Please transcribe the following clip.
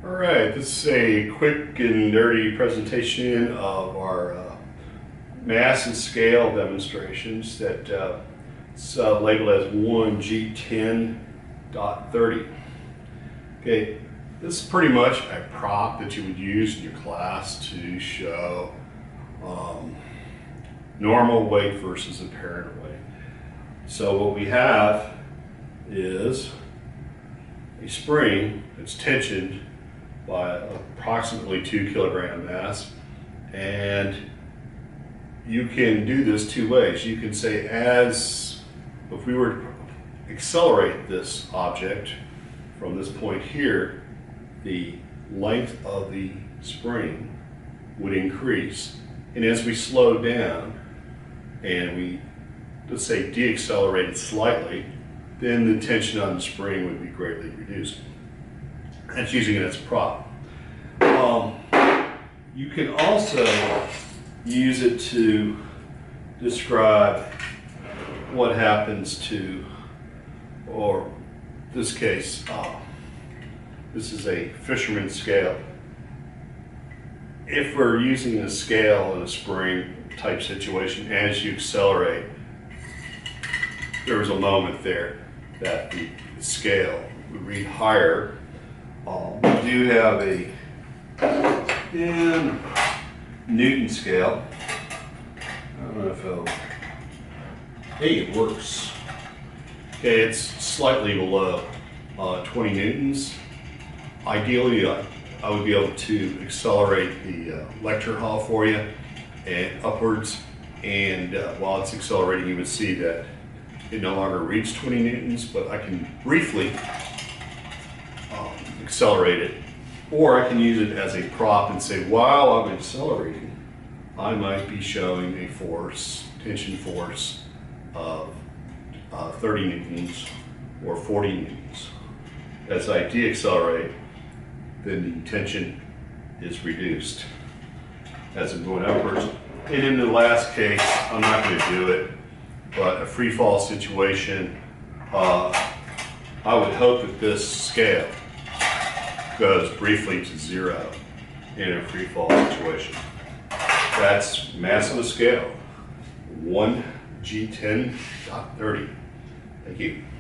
Alright, this is a quick and dirty presentation of our mass and scale demonstrations that it's labeled as 1G10.30. Okay, this is pretty much a prop that you would use in your class to show normal weight versus apparent weight. So what we have is a spring that's tensioned by approximately 2 kilogram mass, and you can do this two ways. You can say, if we were to accelerate this object from this point here, the length of the spring would increase, and as we slow down and we, let's say, deaccelerated slightly, then the tension on the spring would be greatly reduced. That's using it as a prop. You can also use it to describe what happens to, or in this case, this is a fisherman's scale. If we're using a scale in a spring type situation, as you accelerate, there was a moment there that the scale would read higher. We do have a Newton scale. I don't know if hey, it works. Okay, it's slightly below 20 newtons. Ideally, I would be able to accelerate the lecture hall for you and upwards, and while it's accelerating, you would see that it no longer reads 20 newtons, but I can briefly accelerate it, or I can use it as a prop and say, while I'm accelerating, I might be showing a force, tension force of 30 newtons or 40 newtons. As I deaccelerate, then the tension is reduced as I'm going upwards. And in the last case, I'm not going to do it, but a free fall situation, I would hope that this scale goes briefly to zero in a free fall situation. That's mass of a scale, 1G10.30. Thank you.